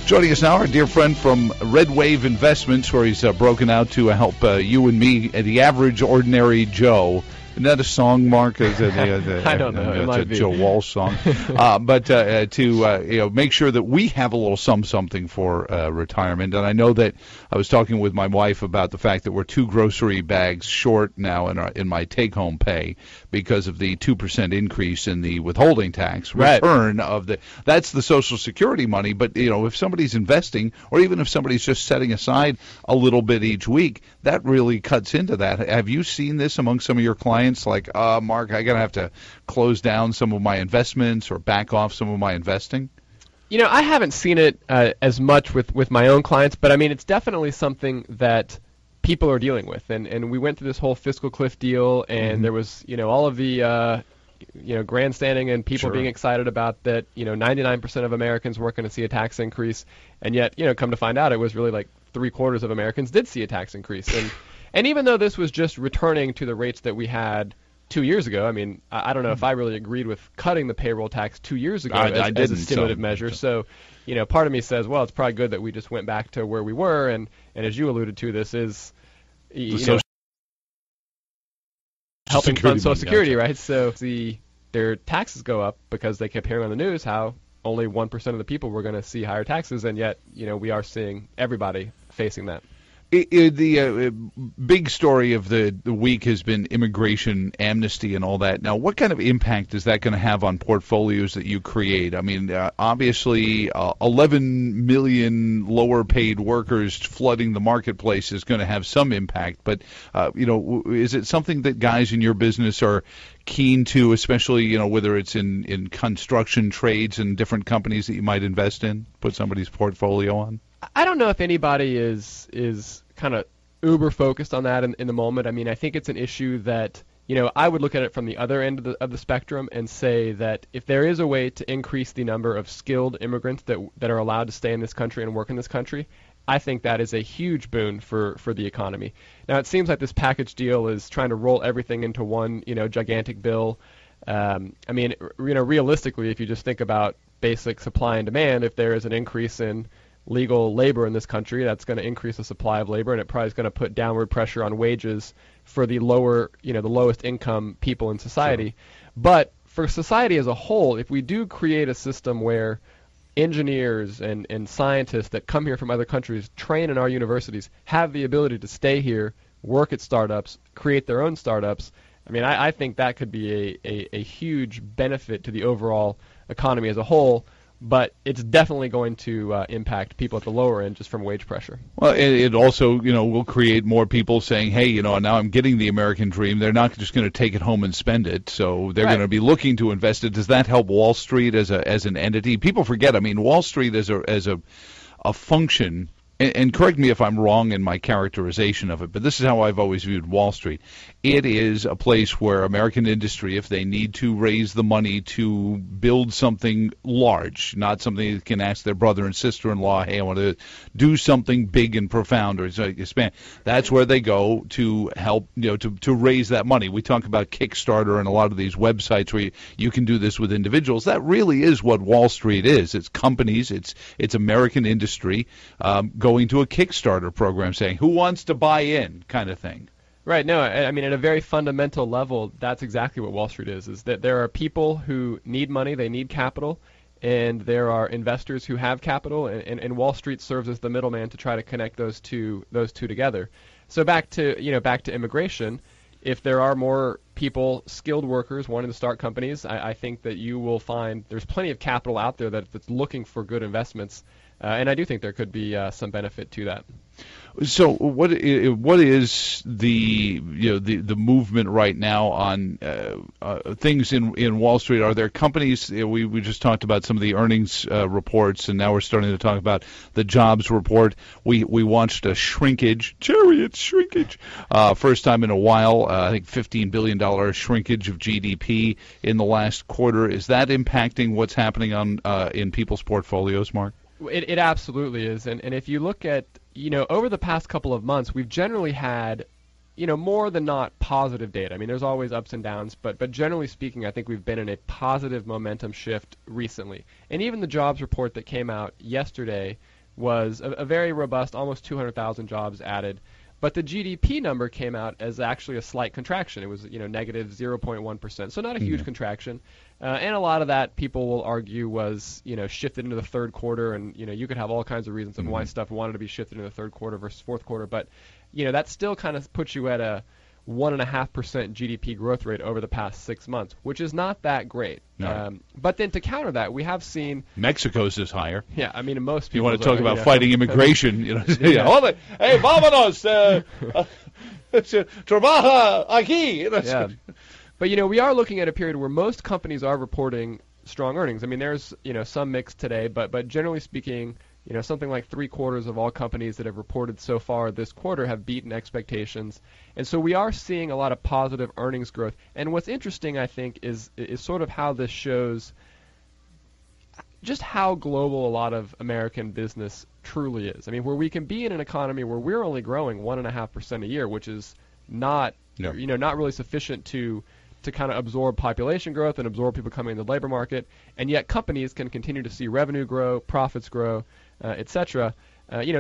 Joining us now, our dear friend from Red Wave Investments, where he's broken out to help you and me, the average ordinary Joe. Isn't that a song, Mark? I don't know. It might a be. Joe Walsh song. But to make sure that we have a little something for retirement. And I know that I was talking with my wife about the fact that we're 2 grocery bags short now in my take-home pay because of the 2% increase in the withholding tax return of the. That's the Social Security money. But if somebody's investing, or even if somebody's just setting aside a little bit each week, that really cuts into that. Have you seen this among some of your clients? Like, Mark, I'm going to have to close down some of my investments or back off some of my investing? I haven't seen it as much with my own clients, but I mean, it's definitely something that people are dealing with. And we went through this whole fiscal cliff deal, and there was, all of the, grandstanding and people being excited about that, 99% of Americans weren't going to see a tax increase. And yet, come to find out, it was really like 3/4 of Americans did see a tax increase. And even though this was just returning to the rates that we had 2 years ago, I mean, I don't know if I really agreed with cutting the payroll tax 2 years ago as a stimulative measure. So, part of me says, well, it's probably good that we just went back to where we were. And as you alluded to, this is helping fund Social Security, right? So their taxes go up because they kept hearing on the news how only 1% of the people were going to see higher taxes, and yet, we are seeing everybody facing that. The big story of the week has been immigration amnesty and all that. Now, what kind of impact is that going to have on portfolios that you create? I mean, obviously, 11 million lower-paid workers flooding the marketplace is going to have some impact. But, is it something that guys in your business are keen to, especially, whether it's in construction trades and different companies that you might invest in, put somebody's portfolio on? I don't know if anybody is kind of uber focused on that in the moment. I mean, I think it's an issue that, I would look at it from the other end of the spectrum and say that if there is a way to increase the number of skilled immigrants that are allowed to stay in this country and work in this country, I think that is a huge boon for the economy. Now, it seems like this package deal is trying to roll everything into one, gigantic bill. I mean, realistically, if you just think about basic supply and demand, if there is an increase in legal labor in this country, that's going to increase the supply of labor, and it probably is going to put downward pressure on wages for the the lowest income people in society. Sure. But for society as a whole, if we do create a system where engineers and scientists that come here from other countries, train in our universities, have the ability to stay here, work at startups, create their own startups, I mean, I think that could be a huge benefit to the overall economy as a whole. But it's definitely going to impact people at the lower end just from wage pressure. Well, it also, will create more people saying, hey, now I'm getting the American dream. They're not just going to take it home and spend it, so they're going to be looking to invest it. Does that help Wall Street as an entity? People forget, I mean, Wall Street as a function. And correct me if I'm wrong in my characterization of it, but this is how I've always viewed Wall Street. It is a place where American industry, if they need to raise the money to build something large, not something that can ask their brother and sister-in-law, hey, I want to do something big and profound or expand, that's where they go to help, to raise that money. We talk about Kickstarter and a lot of these websites where you can do this with individuals. That really is what Wall Street is. It's companies, it's American industry, going to a Kickstarter program saying, who wants to buy in, kind of thing. Right. No, I mean, at a very fundamental level, that's exactly what Wall Street is that there are people who need money, they need capital, and there are investors who have capital, and Wall Street serves as the middleman to try to connect those two together. So back to immigration, if there are more people, skilled workers wanting to start companies, I think that you will find there's plenty of capital out there that's looking for good investments. And I do think there could be some benefit to that. So what is the movement right now on things in Wall Street? Are there companies? We just talked about some of the earnings reports, and now we're starting to talk about the jobs report. We watched a shrinkage, first time in a while. I think $15 billion shrinkage of GDP in the last quarter. Is that impacting what's happening in people's portfolios, Mark? It absolutely is, and if you look at over the past couple of months, we've generally had more than not positive data. I mean, there's always ups and downs, but generally speaking, I think we've been in a positive momentum shift recently. And even the jobs report that came out yesterday was a very robust, almost 200,000 jobs added. But the GDP number came out as actually a slight contraction. It was, negative 0.1%, so not a huge contraction. And a lot of that, people will argue, was, shifted into the third quarter, and, you could have all kinds of reasons of why stuff wanted to be shifted into the third quarter versus fourth quarter. But, that still kind of puts you at a 1.5% GDP growth rate over the past 6 months, which is not that great. No. But then to counter that, we have seen Mexico's is higher. Yeah, I mean, most people. You want to talk about fighting immigration? Yeah. Hey, vámonos, trabaja aquí. Yeah. But we are looking at a period where most companies are reporting strong earnings. I mean, there's some mix today, but generally speaking, something like 3/4 of all companies that have reported so far this quarter have beaten expectations. And so we are seeing a lot of positive earnings growth. And what's interesting, I think, is sort of how this shows just how global a lot of American business truly is. I mean, where we can be in an economy where we're only growing 1.5% a year, which is not, not really sufficient to kind of absorb population growth and absorb people coming into the labor market, and yet companies can continue to see revenue grow, profits grow, etc.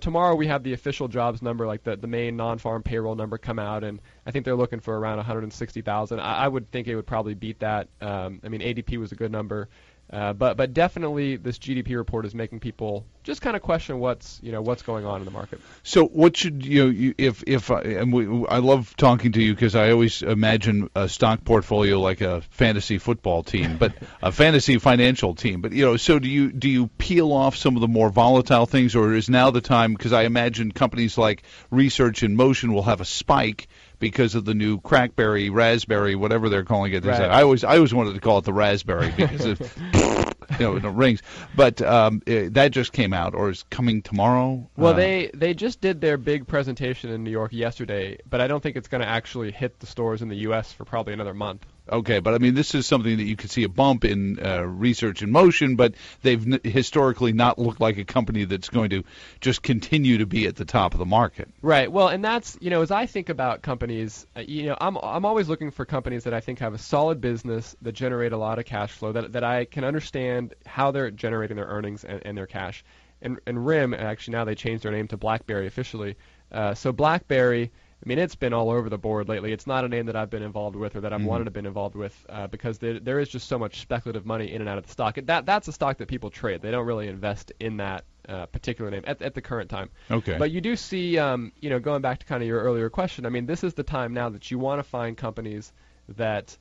Tomorrow we have the official jobs number, like the main non-farm payroll number, come out, and I think they're looking for around 160,000. I would think it would probably beat that. I mean, ADP was a good number. But definitely this GDP report is making people just kind of question what's going on in the market. So what should I love talking to you because I always imagine a stock portfolio like a fantasy football team, but a fantasy financial team. But so do you peel off some of the more volatile things, or is now the time? Because I imagine companies like Research in Motion will have a spike because of the new crackberry, raspberry, whatever they're calling it. Right. I always wanted to call it the raspberry because it rings. But that just came out, or is coming tomorrow? Well, they just did their big presentation in New York yesterday, but I don't think it's going to actually hit the stores in the U.S. for probably another month. Okay, but I mean, this is something that you could see a bump in Research in Motion, but they've historically not looked like a company that's going to just continue to be at the top of the market. Right. Well, and that's, as I think about companies, I'm always looking for companies that I think have a solid business that generate a lot of cash flow, that I can understand how they're generating their earnings and their cash. And RIM, actually now they changed their name to BlackBerry officially. So BlackBerry, I mean, it's been all over the board lately. It's not a name that I've been involved with or that I've wanted to been involved with because there is just so much speculative money in and out of the stock. That's a stock that people trade. They don't really invest in that particular name at the current time. Okay. But you do see, going back to kind of your earlier question, I mean, this is the time now that you want to find companies that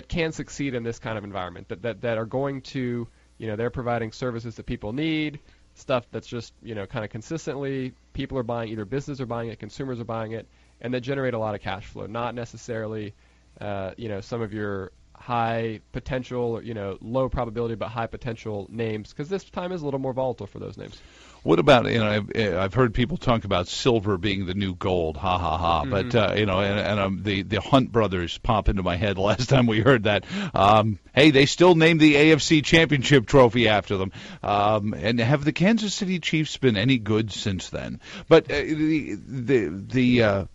can succeed in this kind of environment, that are going to, they're providing services that people need, stuff that's just, kind of consistently people are buying, either businesses are buying it, consumers are buying it, and that generate a lot of cash flow, not necessarily, some of your high potential, low probability but high potential names, because this time is a little more volatile for those names. What about, I've heard people talk about silver being the new gold, ha ha ha. But the Hunt brothers pop into my head last time we heard that. Hey, they still named the AFC Championship trophy after them. And have the Kansas City Chiefs been any good since then? But the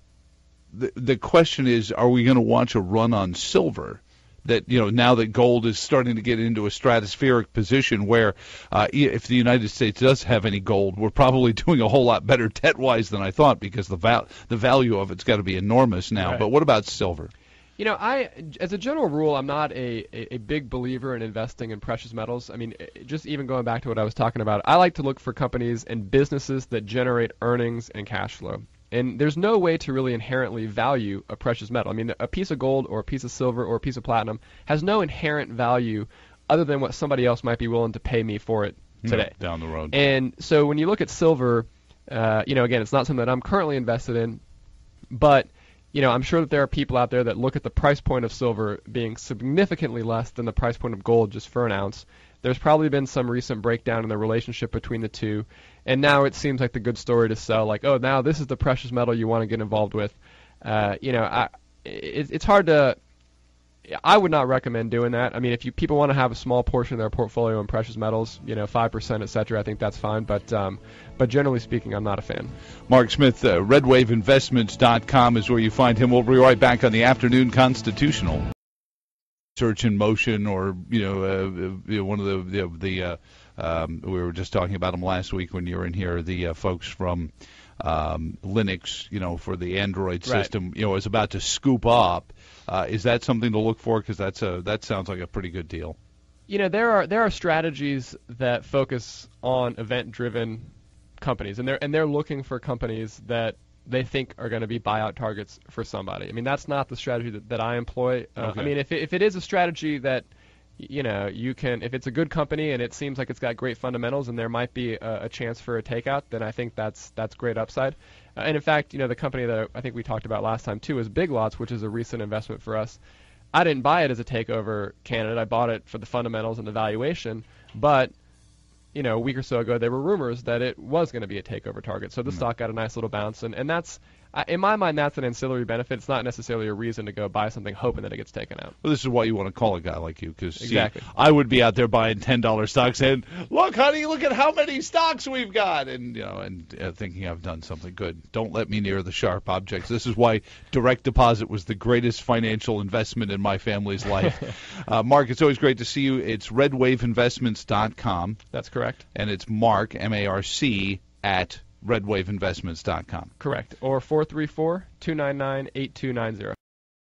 question is, are we going to watch a run on silver? That now that gold is starting to get into a stratospheric position where if the United States does have any gold, we're probably doing a whole lot better debt-wise than I thought, because the value of it's got to be enormous now. Right. But what about silver? As a general rule, I'm not a big believer in investing in precious metals. I mean, just even going back to what I was talking about, I like to look for companies and businesses that generate earnings and cash flow. And there's no way to really inherently value a precious metal. I mean, a piece of gold or a piece of silver or a piece of platinum has no inherent value other than what somebody else might be willing to pay me for it today. Down the road. And so when you look at silver, again, it's not something that I'm currently invested in, but I'm sure that there are people out there that look at the price point of silver being significantly less than the price point of gold just for an ounce. There's probably been some recent breakdown in the relationship between the two, and now it seems like the good story to sell, like, oh, now this is the precious metal you want to get involved with. It's hard to I would not recommend doing that. I mean, if people want to have a small portion of their portfolio in precious metals, 5%, et cetera, I think that's fine. But generally speaking, I'm not a fan. Mark Smith, RedWaveInvestments.com is where you find him. We'll be right back on the Afternoon Constitutional. Search in Motion, or one of the we were just talking about them last week when you were in here. The folks from Linux, for the Android system, is about to scoop up. Is that something to look for? Because that sounds like a pretty good deal. There are strategies that focus on event-driven companies, and they're looking for companies that they think are going to be buyout targets for somebody. I mean, that's not the strategy that I employ. Okay. I mean, if it is a strategy that you can, if it's a good company and it seems like it's got great fundamentals and there might be a chance for a takeout, then I think that's great upside. And in fact, the company that I think we talked about last time too is Big Lots, which is a recent investment for us. I didn't buy it as a takeover candidate. I bought it for the fundamentals and the valuation, but a week or so ago there were rumors that it was going to be a takeover target. So the stock got a nice little bounce, and that's, in my mind, that's an ancillary benefit. It's not necessarily a reason to go buy something hoping that it gets taken out. Well, this is why you want to call a guy like you, because exactly. I would be out there buying $10 stocks and, look, honey, look at how many stocks we've got, and thinking I've done something good. Don't let me near the sharp objects. This is why direct deposit was the greatest financial investment in my family's life. Mark, it's always great to see you. It's RedWaveInvestments.com. That's correct. And it's Mark, M-A-R-C, at RedWaveInvestments.com. Correct. Or 434-299-8290.